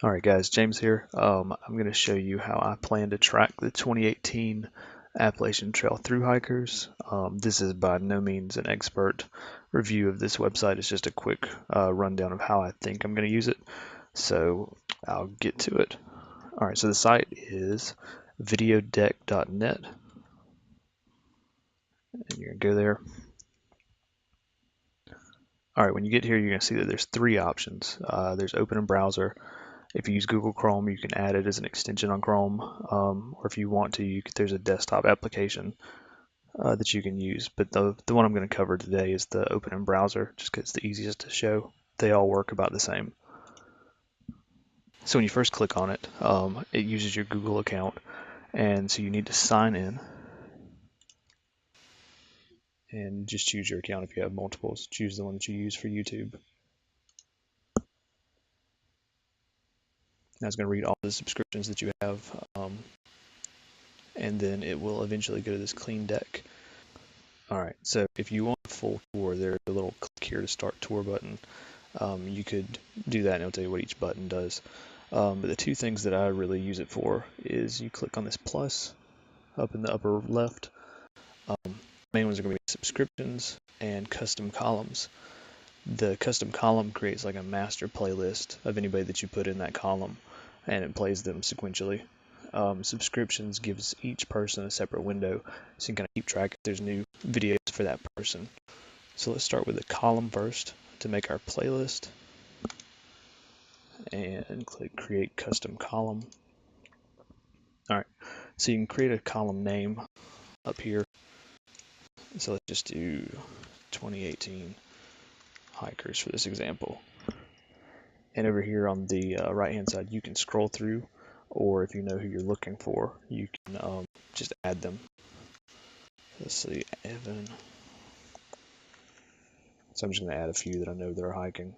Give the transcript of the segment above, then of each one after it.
Alright guys, James here. I'm going to show you how I plan to track the 2018 Appalachian Trail thru hikers. This is by no means an expert review of this website. It's just a quick rundown of how I think I'm going to use it. So I'll get to it. Alright, so the site is videodeck.net. And you're going to go there. Alright, when you get here, you're going to see that there's three options. There's open in browser. If you use Google Chrome, you can add it as an extension on Chrome, or if you want to, there's a desktop application that you can use. But the one I'm going to cover today is the open in browser, just because it's the easiest to show. They all work about the same. So when you first click on it, it uses your Google account, and so you need to sign in and just choose your account. If you have multiples, choose the one that you use for YouTube. Now it's going to read all the subscriptions that you have, and then it will eventually go to this clean deck. Alright, so if you want a full tour, there's a little click here to start tour button. You could do that and it'll tell you what each button does. But the two things that I really use it for is you click on this plus up in the upper left. Main ones are going to be subscriptions and custom columns. The custom column creates like a master playlist of anybody that you put in that column, and it plays them sequentially. Subscriptions gives each person a separate window, so you can kind of keep track if there's new videos for that person. So let's start with the column first to make our playlist, and click create custom column. Alright, so you can create a column name up here. So let's just do 2018 hikers for this example. And over here on the right hand side, you can scroll through, or if you know who you're looking for, you can just add them. Let's see, Evan. So I'm just going to add a few that I know that are hiking.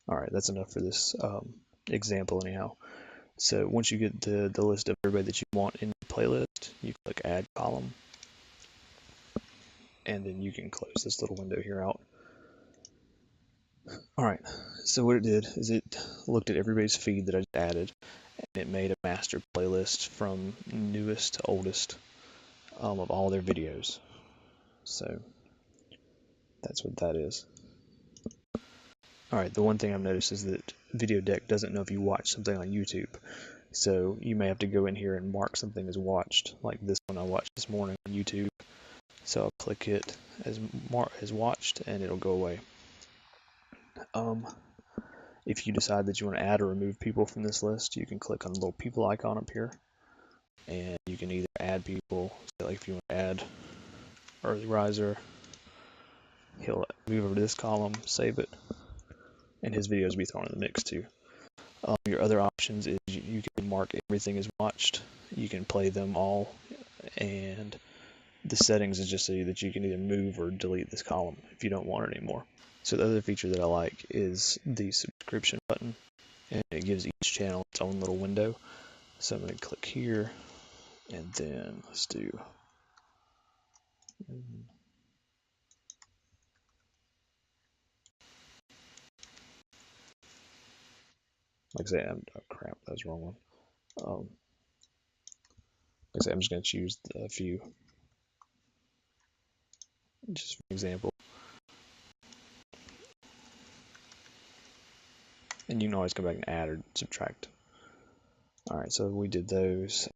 Alright, that's enough for this example anyhow. So once you get the list of everybody that you want in the playlist, you click add column, and then you can close this little window here out. Alright, so what it did is it looked at everybody's feed that I just added, and it made a master playlist from newest to oldest of all their videos. So that's what that is. Alright, the one thing I've noticed is that VideoDeck doesn't know if you watch something on YouTube. So you may have to go in here and mark something as watched, like this one I watched this morning on YouTube. So I'll click it as watched, and it'll go away. If you decide that you want to add or remove people from this list, you can click on the little people icon up here, and you can either add people, so like if you want to add Early Riser, he'll move over to this column, save it, and his videos will be thrown in the mix too. Your other options is you can mark everything as watched, you can play them all, and the settings is just so that you can either move or delete this column if you don't want it anymore. So the other feature that I like is the subscription button, and it gives each channel its own little window. So I'm going to click here, and then let's do like I say, crap, that was the wrong one. Like I say, I'm just going to choose a few, just for example. And you can always come back and add or subtract. Alright, so we did those.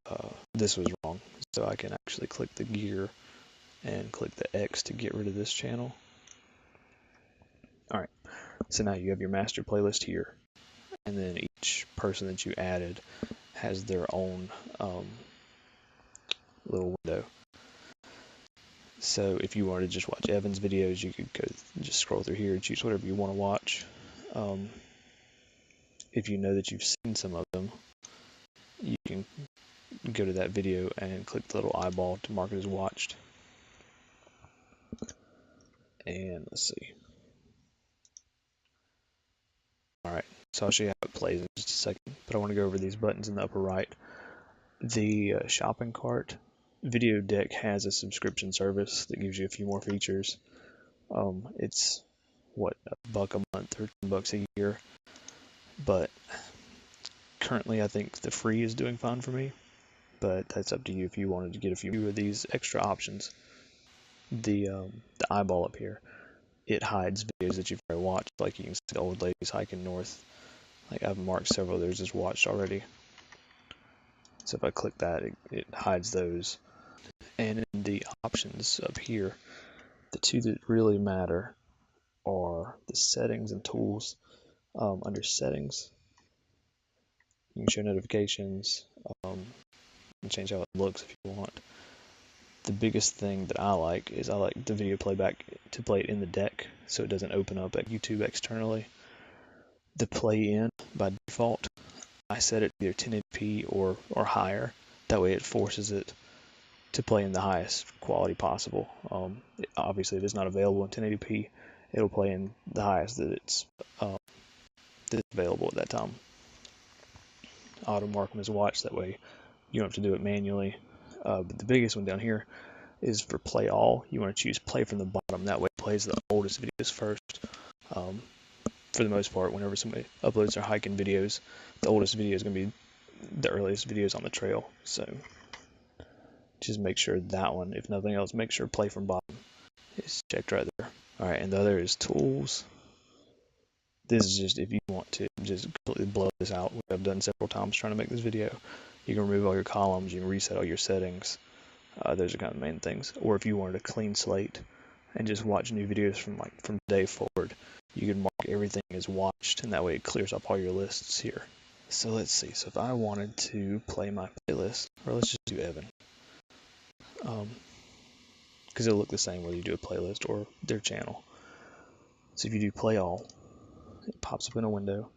This was wrong, so I can actually click the gear and click the X to get rid of this channel. Alright, so now you have your master playlist here, and then each person that you added has their own little window. So if you wanted to just watch Evan's videos, you could go just scroll through here and choose whatever you want to watch. If you know that you've seen some of them, you can go to that video and click the little eyeball to mark it as watched. And let's see. Alright, so I'll show you how it plays in just a second, but I want to go over these buttons in the upper right. The shopping cart Video Deck has a subscription service that gives you a few more features. It's what, $1 a month or $10 a year, but currently I think the free is doing fine for me. But that's up to you if you wanted to get a few of these extra options. The eyeball up here, it hides videos that you've already watched. Like you can see the old ladies hiking north. Like I've marked several of those as watched already. So if I click that, it hides those. And in the options up here, the two that really matter are the settings and tools. Under settings, you can show notifications, and change how it looks if you want. The biggest thing that I like is I like the video playback to play it in the deck so it doesn't open up at YouTube externally. The play in by default, I set it either 1080p or higher. That way it forces it to play in the highest quality possible. Obviously, if it's not available in 1080p, it'll play in the highest that's available at that time. Auto mark them as watch, that way you don't have to do it manually. But the biggest one down here is for play all. You want to choose play from the bottom, that way it plays the oldest videos first. For the most part, whenever somebody uploads their hiking videos, the oldest video is going to be the earliest videos on the trail. So just make sure that one, if nothing else, make sure play from bottom is checked right there. Alright, and the other is tools. This is just if you want to just completely blow this out, which I've done several times trying to make this video. You can remove all your columns, you can reset all your settings. Those are kind of the main things. Or if you wanted a clean slate and just watch new videos from today forward, you can mark everything as watched, and that way it clears up all your lists here. So let's see. So if I wanted to play my playlist, or let's just do Evan, because it'll look the same whether you do a playlist or their channel. So if you do play all, it pops up in a window.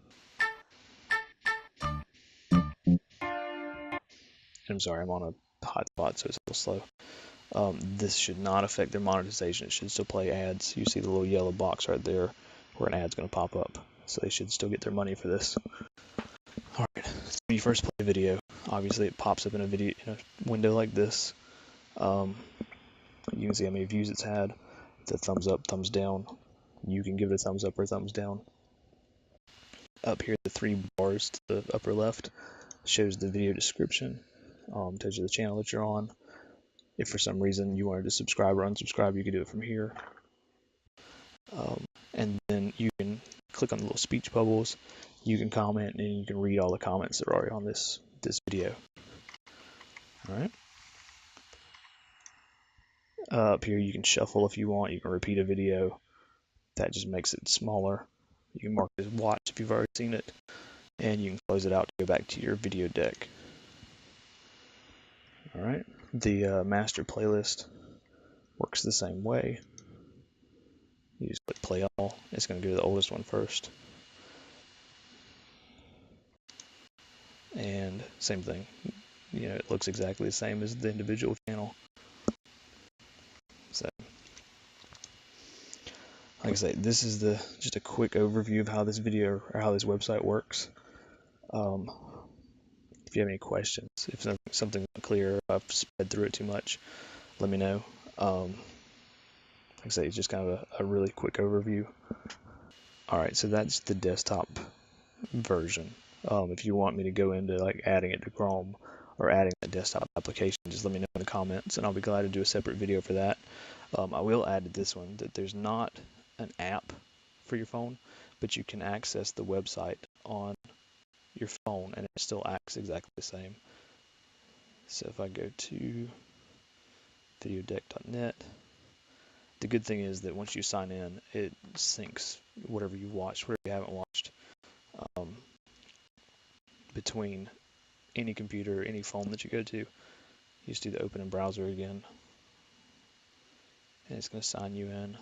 And I'm sorry, I'm on a hotspot, so it's a little slow. This should not affect their monetization. It should still play ads. You see the little yellow box right there where an ad's going to pop up. So they should still get their money for this. Alright, so when you first play a video, obviously it pops up in a window like this. You can see how many views it's had, the thumbs up, thumbs down. You can give it a thumbs up or thumbs down. Up here, the 3 bars to the upper left shows the video description, tells you the channel that you're on. If for some reason you wanted to subscribe or unsubscribe, you could do it from here. And then you can click on the little speech bubbles, you can comment, and you can read all the comments that are already on this video. Alright. Up here you can shuffle if you want, you can repeat a video. That just makes it smaller. You can mark it as watch if you've already seen it, and you can close it out to go back to your video deck. Alright, the master playlist works the same way. You just click play all, it's going to go to the oldest one first. And same thing, it looks exactly the same as the individual channel. So, like I say, this is just a quick overview of how this video or how this website works. If you have any questions, if something's not clear, if I've sped through it too much, let me know. Like I say, it's just kind of a really quick overview. Alright, so that's the desktop version. If you want me to go into like adding it to Chrome or adding that desktop application, just let me know in the comments and I'll be glad to do a separate video for that. I will add to this one that there's not an app for your phone, but you can access the website on your phone and it still acts exactly the same. So if I go to videodeck.net, the good thing is that once you sign in, it syncs whatever you watched, whatever you haven't watched, between any computer, any phone that you go to. You just do the open in browser again, and it's going to sign you in.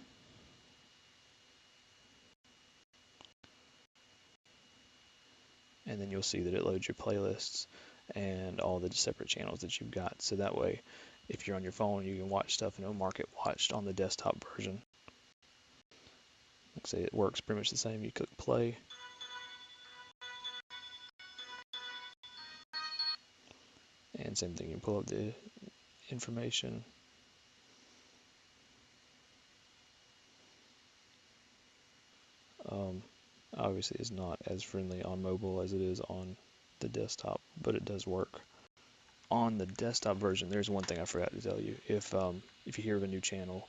And then you'll see that it loads your playlists and all the separate channels that you've got. So that way, if you're on your phone, you can watch stuff and it'll mark it watched on the desktop version. Like I say, it works pretty much the same. You click play. And same thing, you pull up the information. Um, Obviously, it's not as friendly on mobile as it is on the desktop, but it does work. On the desktop version, there's one thing I forgot to tell you. If you hear of a new channel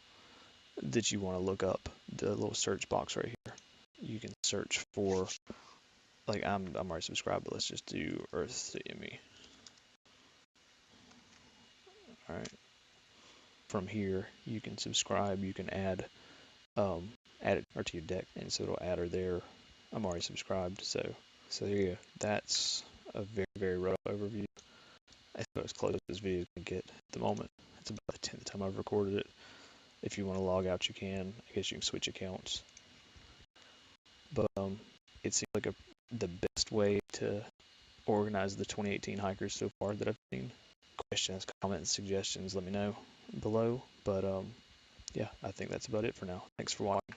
that you want to look up, the little search box right here, you can search for, like I'm already subscribed, but let's just do Earth CME. All right. From here, you can subscribe. You can add it or to your deck, and so it'll add her there. I'm already subscribed, so there you go. That's a very rough overview. I think as close as this video can get at the moment. It's about the 10th time I've recorded it. If you want to log out, you can. I guess you can switch accounts. But it seems like the best way to organize the 2018 hikers so far that I've seen. Questions, comments, suggestions, let me know below. But yeah, I think that's about it for now. Thanks for watching.